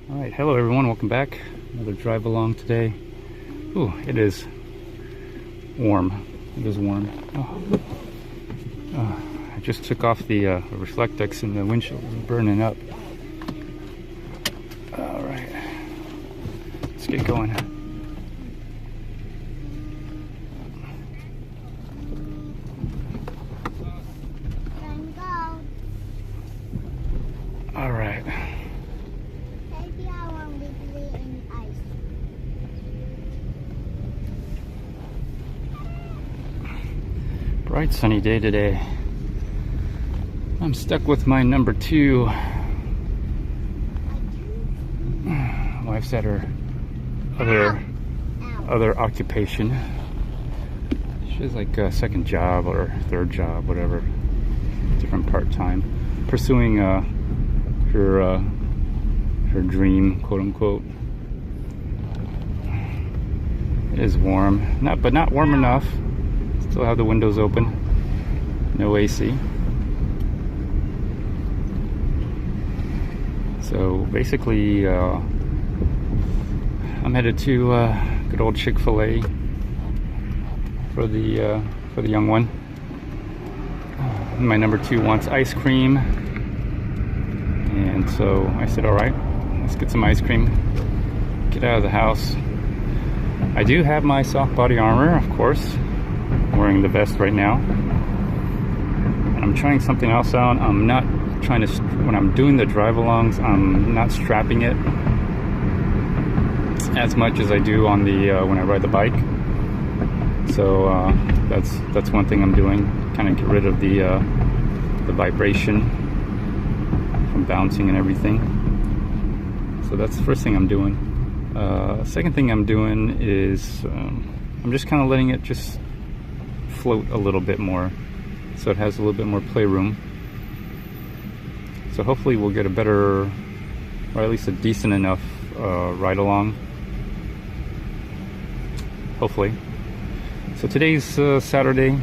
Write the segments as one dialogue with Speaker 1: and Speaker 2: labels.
Speaker 1: Alright, hello everyone, welcome back. Another drive along today. Ooh, it is warm. It is warm. I just took off the reflectix and the windshield is burning up. Alright, let's get going. Alright. Bright sunny day today. I'm stuck with my number 2. Wife's at her other occupation. She has like a second job or third job, whatever, different part-time, pursuing her dream, quote unquote. It is warm, but not warm enough. Still have the windows open, no AC. So basically, I'm headed to good old Chick-fil-A for the young one. My number 2 wants ice cream, and so I said, all right, let's get some ice cream. Get out of the house. I do have my soft body armor, of course. I'm wearing the vest right now. I'm trying something else out. I'm not trying to, when I'm doing the drive-alongs, I'm not strapping it as much as I do on the when I ride the bike. So that's one thing I'm doing. Kind of get rid of the vibration from bouncing and everything. So that's the first thing I'm doing. Second thing I'm doing is I'm just kind of letting it just float a little bit more, so it has a little bit more playroom. So hopefully we'll get a better, or at least a decent enough ride along. Hopefully. So today's Saturday.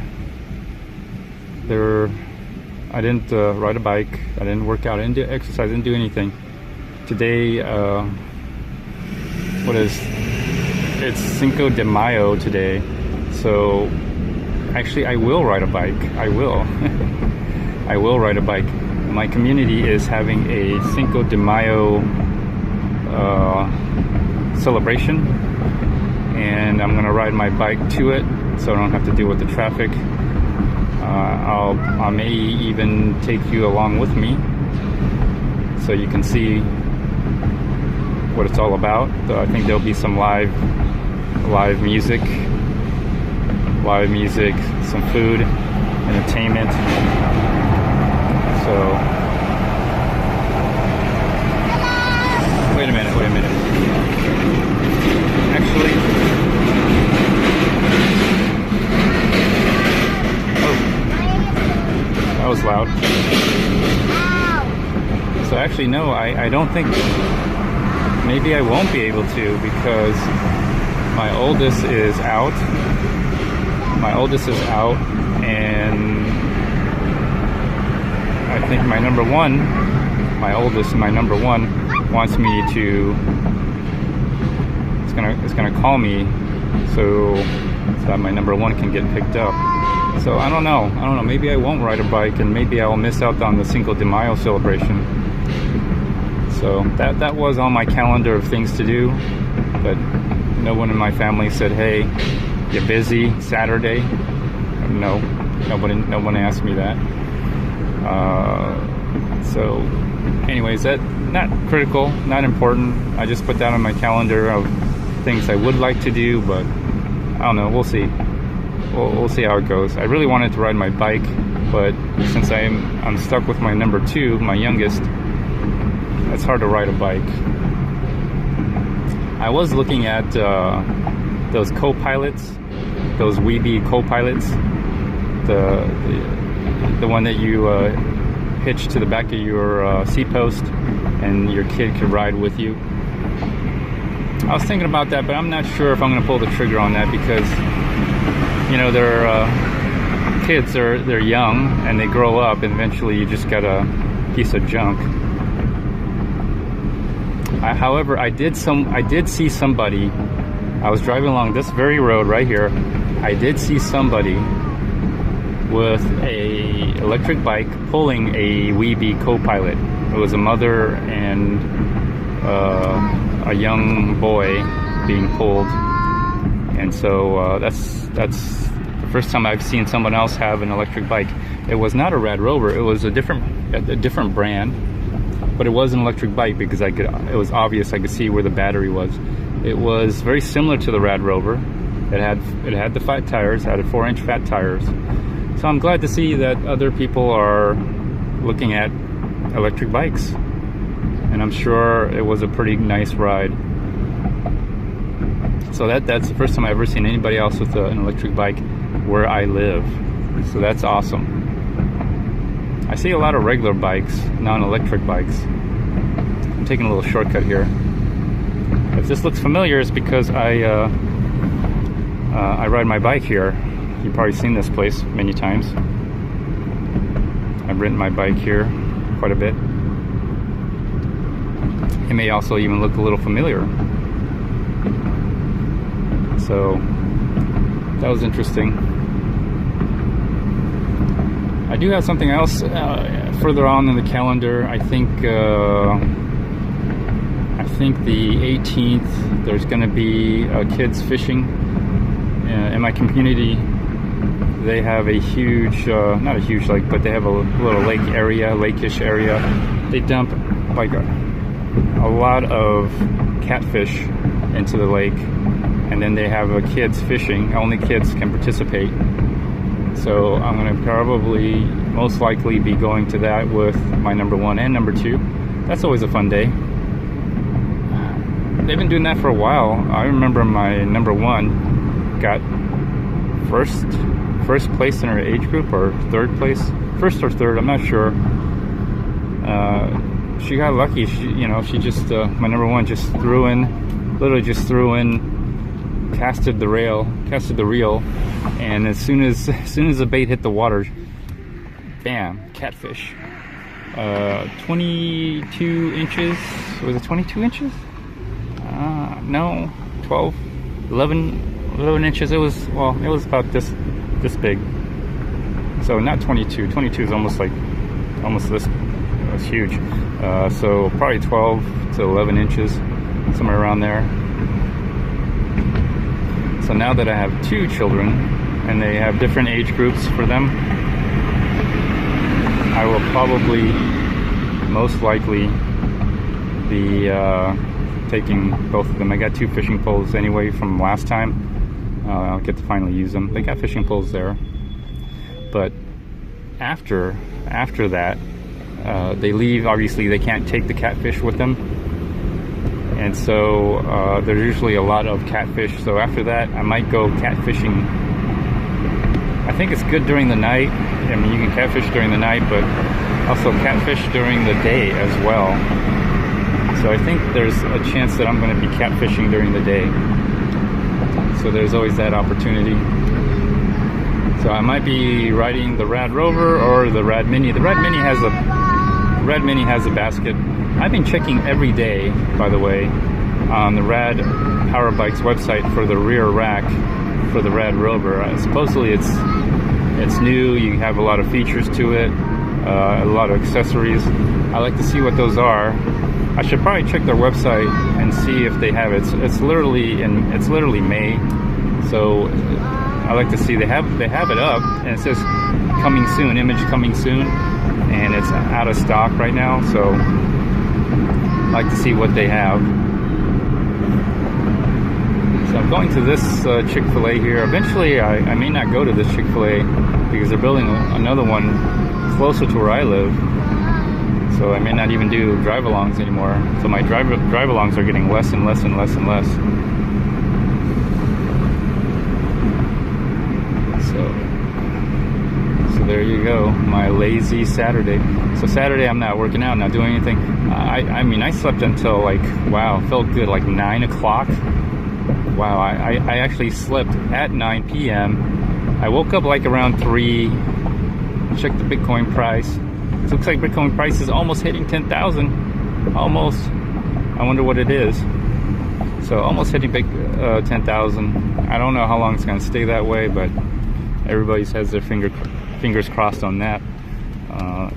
Speaker 1: I didn't ride a bike. I didn't work out. I didn't do exercise. I didn't do anything. Today, it's Cinco de Mayo today. So actually, I will ride a bike. I will. I will ride a bike. My community is having a Cinco de Mayo celebration, and I'm gonna ride my bike to it, so I don't have to deal with the traffic. I may even take you along with me, so you can see what it's all about. I think there'll be some live music, some food, entertainment. So, wait a minute. Actually, that was loud. So actually, no, I don't think, maybe I won't be able to, because my oldest is out. And I think my number 1 wants me to, it's gonna call me so that my number 1 can get picked up. So I don't know, maybe I won't ride a bike, and maybe I'll miss out on the Cinco de Mayo celebration. So that was on my calendar of things to do, but no one in my family said, hey, you're busy Saturday. No, nobody asked me that. So anyways, that not critical, not important. I just put that on my calendar of things I would like to do, but I don't know, we'll see. We'll see how it goes. I really wanted to ride my bike, but since I'm stuck with my number 2, my youngest, it's hard to ride a bike. I was looking at those co-pilots, those Weeby co-pilots, the one that you hitch to the back of your seat post, and your kid could ride with you. I was thinking about that, but I'm not sure if I'm going to pull the trigger on that, because you know, they're kids, they're young and they grow up, and eventually you just got a piece of junk. However, I did see somebody. I was driving along this very road right here. I did see somebody with a electric bike pulling a Weeby co-pilot. It was a mother and a young boy being pulled, and so that's the first time I've seen someone else have an electric bike. It was not a Rad Rover. It was a different brand, but it was an electric bike because it was obvious. I could see where the battery was. It was very similar to the Rad Rover. It had the fat tires, had 4-inch fat tires. So I'm glad to see that other people are looking at electric bikes, and I'm sure it was a pretty nice ride. So that's the first time I've ever seen anybody else with an electric bike where I live. So that's awesome. I see a lot of regular bikes, non-electric bikes. I'm taking a little shortcut here. If this looks familiar, it's because I ride my bike here. You've probably seen this place many times. I've ridden my bike here quite a bit. It may also even look a little familiar. So that was interesting. I do have something else further on in the calendar. I think the 18th there's going to be kids fishing in my community. They have a huge, not a huge lake, but they have a little lake area, lake-ish area. They dump like a lot of catfish into the lake, and then they have kids fishing. Only kids can participate. So I'm going to probably, most likely, be going to that with my number 1 and number 2. That's always a fun day. They've been doing that for a while. I remember my number 1 got first place in her age group, or third place, first or third, I'm not sure. She got lucky. She just my number 1 just literally just threw in, casted the reel, and as soon as the bait hit the water, bam, catfish. 22 inches. Was it 22 inches? No, 12, 11 inches. It was about this big. So not 22. 22 is almost this. It was huge. So probably 12 to 11 inches, somewhere around there. So now that I have 2 children, and they have different age groups for them, I will probably, most likely, be taking both of them. I got 2 fishing poles anyway from last time. I'll get to finally use them. They got fishing poles there. But after that, they leave. Obviously, they can't take the catfish with them. And so there's usually a lot of catfish. So after that, I might go catfishing. I think it's good during the night. I mean, you can catfish during the night, but also catfish during the day as well. So I think there's a chance that I'm going to be catfishing during the day. So there's always that opportunity. So I might be riding the Rad Rover or the Rad Mini. The Rad Mini has a basket. I've been checking every day, by the way, on the Rad Power Bikes website for the rear rack for the Rad Rover. Supposedly it's new. You have a lot of features to it, a lot of accessories. I like to see what those are. I should probably check their website and see if they have it. It's literally May, so I like to see they have it up, and it says coming soon, image coming soon, and it's out of stock right now. So I like to see what they have. So I'm going to this Chick-fil-A here. Eventually, I may not go to this Chick-fil-A because they're building another one closer to where I live. So I may not even do drive-alongs anymore. So my drive-alongs are getting less and less and less and less. So there you go, my lazy Saturday. So Saturday I'm not working out, not doing anything. I mean, I slept until felt good, like 9 o'clock. Wow, I actually slept at 9 p.m. I woke up like around 3, checked the Bitcoin price. It looks like Bitcoin price is almost hitting 10,000. Almost. I wonder what it is. So almost hitting big 10,000. I don't know how long it's going to stay that way, but everybody has their fingers crossed on that.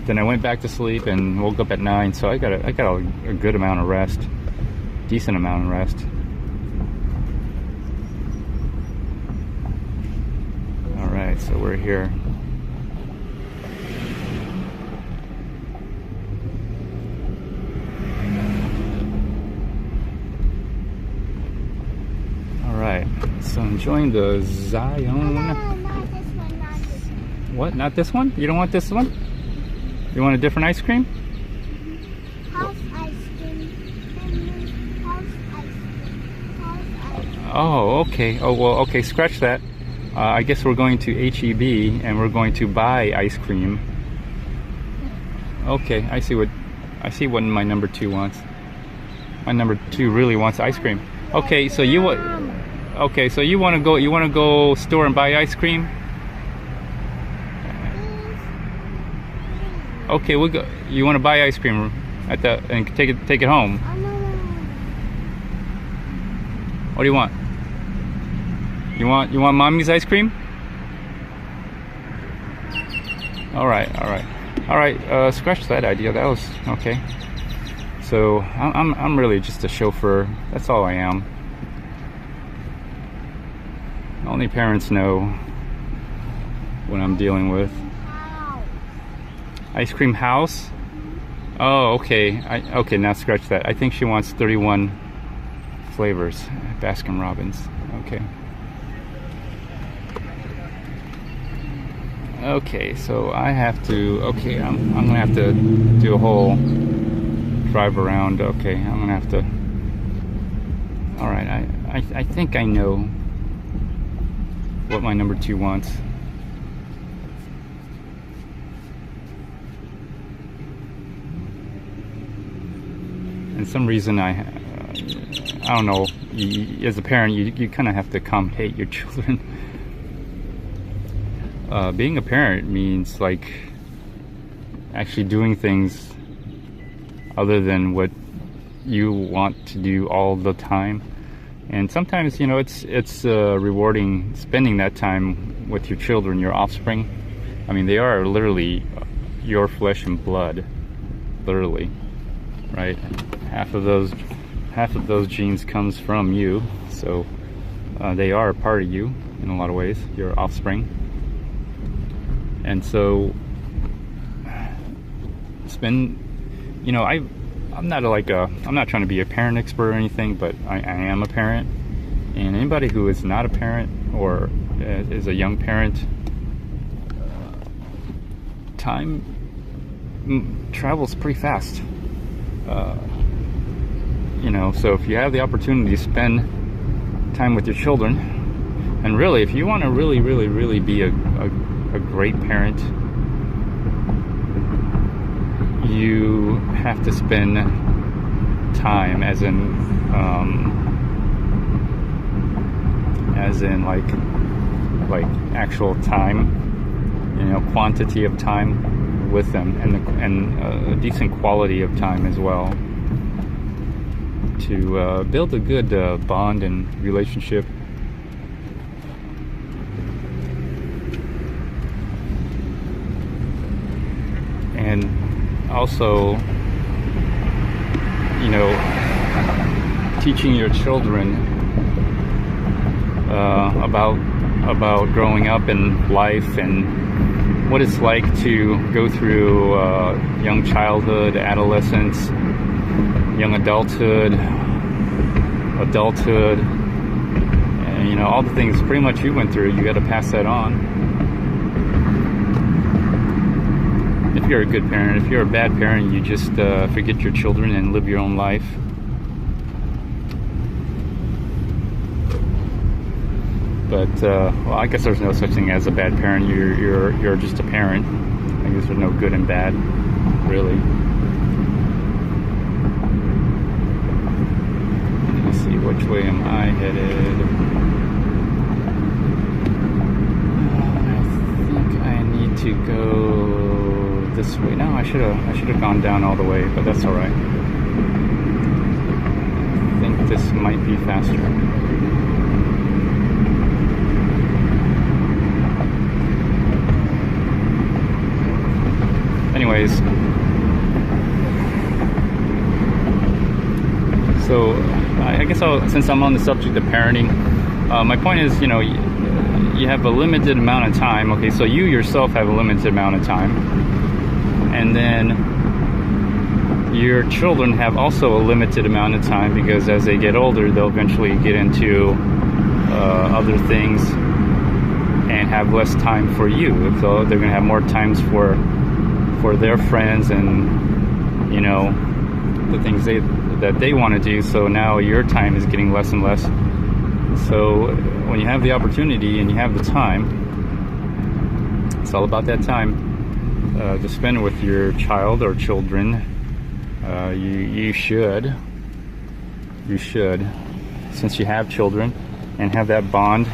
Speaker 1: Then I went back to sleep and woke up at 9, so I got a good amount of rest, decent amount of rest. All right, so we're here. So enjoying the Zion.
Speaker 2: No, not this one, not this one.
Speaker 1: What? Not this one? You don't want this one? You want a different ice cream?
Speaker 2: House ice cream. House ice cream. House ice cream.
Speaker 1: Oh, okay. Oh, well, okay. Scratch that. I guess we're going to H-E-B and we're going to buy ice cream. Okay, I see what my number 2 wants. My number 2 really wants ice cream. Okay, so you want. Okay, so you want to go store and buy ice cream? Okay, we'll go. You want to buy ice cream at the and take it home? What do you want? You want mommy's ice cream? All right. Scratch that idea. That was okay. So I'm really just a chauffeur. That's all I am. Only parents know what I'm dealing with. Ice cream house? Oh, okay. Okay, now scratch that. I think she wants 31 flavors. Baskin Robbins. Okay. Okay, so I have to. Okay, I'm gonna have to do a whole drive around. Okay, I'm gonna have to. All right. I think I know what my number 2 wants. And some reason I don't know. As a parent, you kind of have to hate your children. Being a parent means like actually doing things other than what you want to do all the time. And sometimes, it's rewarding spending that time with your children, your offspring. I mean, they are literally your flesh and blood, literally, right? Half of those genes comes from you, so they are a part of you in a lot of ways, your offspring. And so, I'm not trying to be a parent expert or anything, but I am a parent. And anybody who is not a parent or is a young parent, time travels pretty fast. So if you have the opportunity to spend time with your children, and really, if you want to really, really, really be a great parent, you have to spend time, as in like actual time, quantity of time with them, and a decent quality of time as well, to build a good bond and relationship. And also, teaching your children about growing up in life and what it's like to go through young childhood, adolescence, young adulthood, and all the things pretty much you went through. You got to pass that on. If you're a good parent. If you're a bad parent, you just forget your children and live your own life. But I guess there's no such thing as a bad parent. You're just a parent. I guess there's no good and bad, really. Let me see, which way am I headed? I think I need to go this way. No, I should have gone down all the way, but that's all right. this might be faster. Anyways, so I guess since I'm on the subject of parenting, my point is, you have a limited amount of time. Okay, so you yourself have a limited amount of time, and then your children have also a limited amount of time, because as they get older, they'll eventually get into other things and have less time for you. So they're going to have more times for their friends and the things that they want to do. So now your time is getting less and less. So when you have the opportunity and you have the time, it's all about that time to spend with your child or children. You should, since you have children, and have that bond,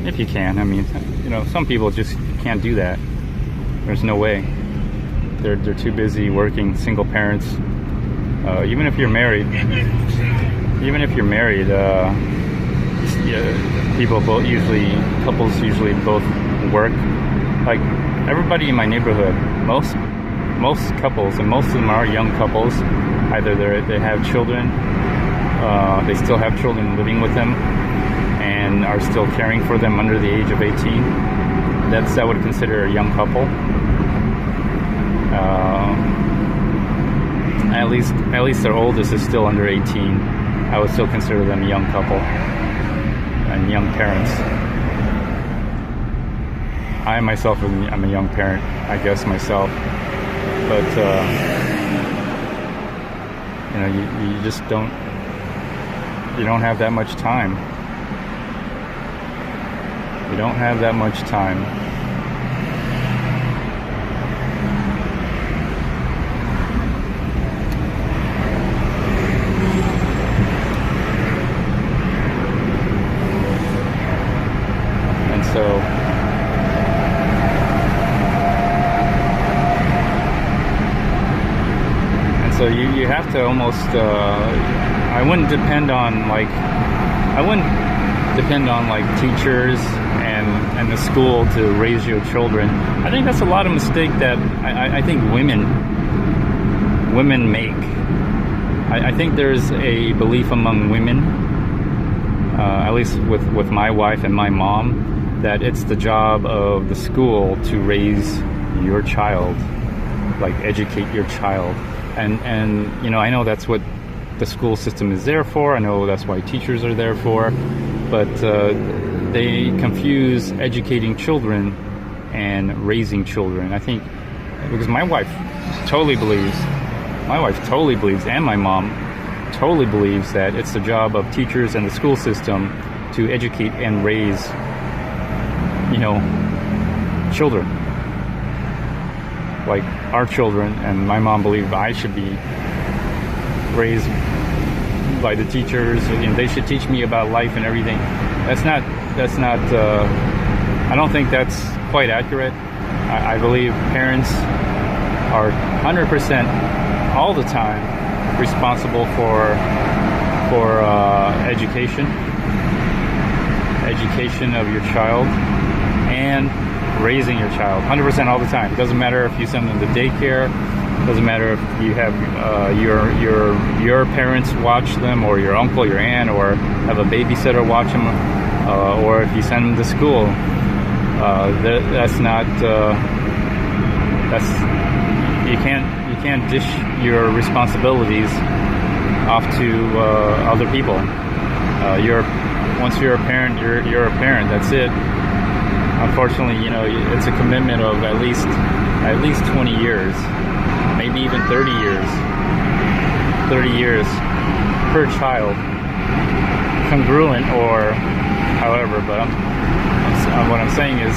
Speaker 1: if you can. I mean, some people just can't do that. There's no way. They're too busy working, single parents. Even if you're married, couples usually both work. Like everybody in my neighborhood, most couples, and most of them are young couples. Either they have children, they still have children living with them, and are still caring for them under the age of 18. I would consider a young couple. At least their oldest is still under 18. I would still consider them a young couple and young parents. I myself I'm a young parent, I guess, myself. But you just don't have that much time. You don't have that much time. So you have to almost, I wouldn't depend on teachers and the school to raise your children. I think that's a lot of mistake that I think women make. I think there's a belief among women, at least with my wife and my mom, that it's the job of the school to raise your child, like educate your child. And I know that's what the school system is there for. I know that's why teachers are there for. But they confuse educating children and raising children. I think because my wife totally believes, and my mom totally believes that it's the job of teachers and the school system to educate and raise, children. Like our children, and my mom believed I should be raised by the teachers, and they should teach me about life and everything. That's not I don't think that's quite accurate. I believe parents are 100% all the time responsible for education of your child and raising your child 100% all the time. It doesn't matter if you send them to daycare. It doesn't matter if you have your parents watch them, or your uncle, your aunt, or have a babysitter watch them, or if you send them to school. You can't dish your responsibilities off to other people. Once you're a parent, you're a parent. That's it. Unfortunately, it's a commitment of at least 20 years, maybe even 30 years. 30 years per child, congruent or however. But what I'm saying is,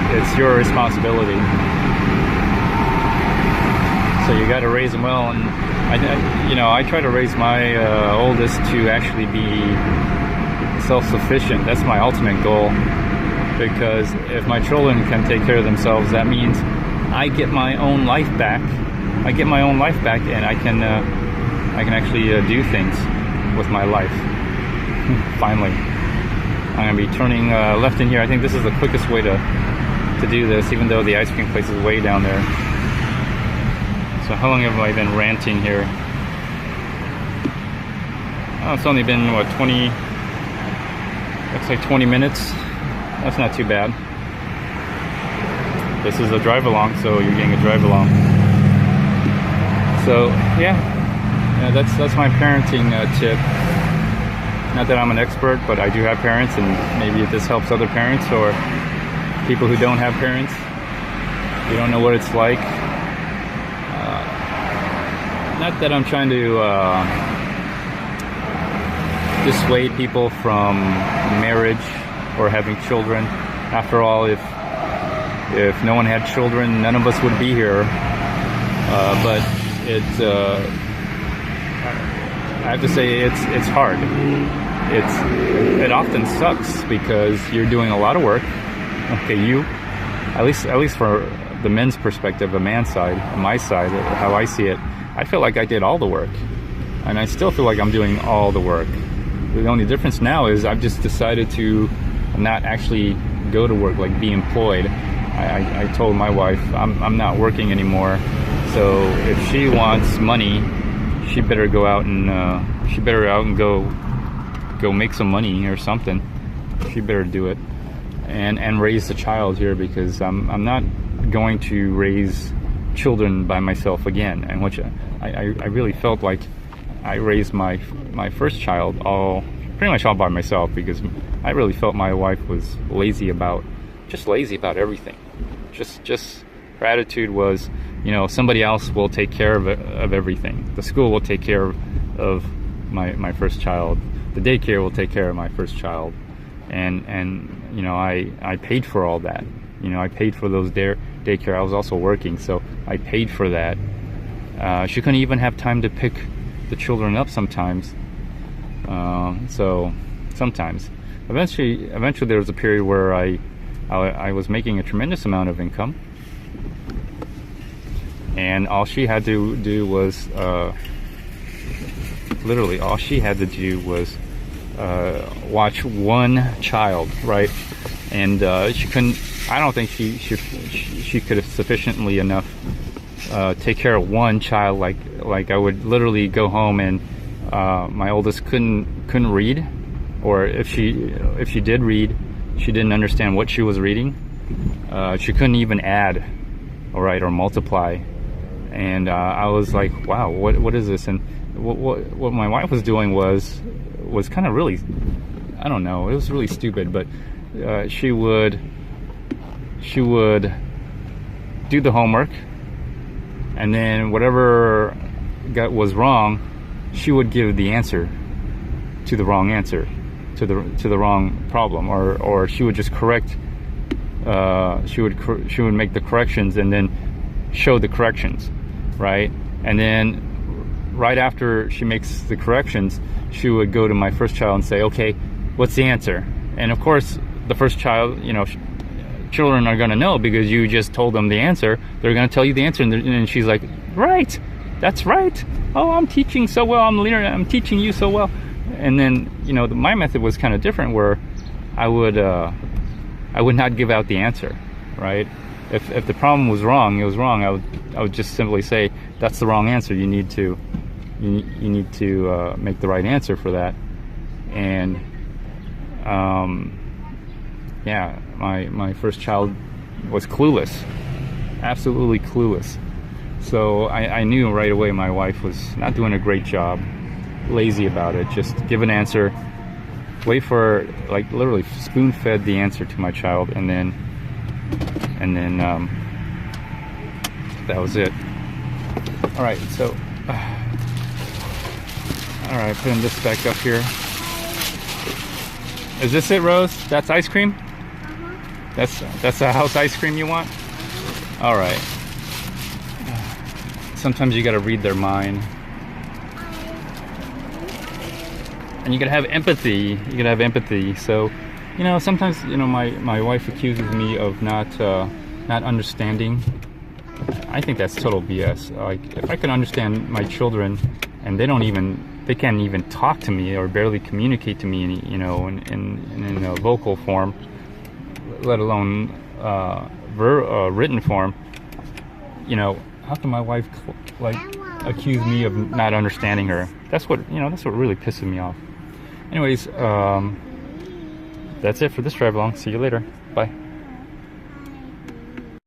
Speaker 1: it's your responsibility. So you got to raise them well, and I try to raise my oldest to actually be self-sufficient. That's my ultimate goal, because if my children can take care of themselves, that means I get my own life back, I get my own life back, and I can actually do things with my life. Finally, I'm gonna be turning left in here. I think this is the quickest way to do this, even though the ice cream place is way down there. So how long have I been ranting here? Oh, it's only been what, 20? Looks like 20 minutes. That's not too bad. This is a drive along, so you're getting a drive along. So yeah, that's my parenting tip. Not that I'm an expert, but I do have parents, and maybe if this helps other parents or people who don't have parents. You don't know what it's like. Not that I'm trying to dissuade people from marriage or having children. After all, if no one had children, none of us would be here. But I have to say it's hard. It often sucks because you're doing a lot of work. Okay, at least for the men's perspective, the man's side, my side, how I see it, I feel like I did all the work, and I still feel like I'm doing all the work. The only difference now is I've just decided to not actually go to work, like be employed. I told my wife I'm not working anymore, so if she wants money, she better go out and go make some money or something. She better do it. And raise the child here, because I'm not going to raise children by myself again, and which I really felt like I raised my first child pretty much all by myself, because I really felt my wife was lazy about everything. Just her attitude was, somebody else will take care of everything. The school will take care of my first child. The daycare will take care of my first child. And I paid for all that. I paid for those daycare. I was also working, so I paid for that. She couldn't even have time to pick the children up sometimes. So sometimes, eventually there was a period where I was making a tremendous amount of income, and all she had to do was literally all she had to do was watch one child, right? And she couldn't. I don't think she could have sufficiently enough take care of one child. Like I would literally go home and my oldest couldn't read, or if she did read, she didn't understand what she was reading. She couldn't even add, or multiply. And I was like, wow, what is this? And what my wife was doing was kind of really, I don't know, it was really stupid, but she would do the homework, and then whatever was wrong, she would give the answer to the wrong answer, to the wrong problem, or she would just correct. She would make the corrections and then show the corrections, right? And then right after she makes the corrections, she would go to my first child and say, okay, what's the answer? And of course, the first child, children are going to know, because you just told them the answer. They're going to tell you the answer, and she's like, right, that's right. Oh, I'm teaching so well. I'm teaching you so well. And then, my method was kind of different, where I would not give out the answer, right? If the problem was wrong, it was wrong. I would just simply say, that's the wrong answer. You need to make the right answer for that. And yeah, my first child was clueless, absolutely clueless. So I knew right away my wife was not doing a great job, lazy about it. Just give an answer, wait for, like, literally spoon-fed the answer to my child, and then that was it. All right, so all right, putting this back up here. Is this it, Rose? That's ice cream? That's a house ice cream you want? All right. Sometimes you gotta read their mind. And you gotta have empathy. So, sometimes, my wife accuses me of not understanding I think that's total BS. Like, if I can understand my children, and they can't even talk to me or barely communicate to me, you know, in a vocal form, let alone written form. You know, how can my wife like accuse me of not understanding her? That's what really pisses me off. Anyways, that's it for this drive along. See you later. Bye.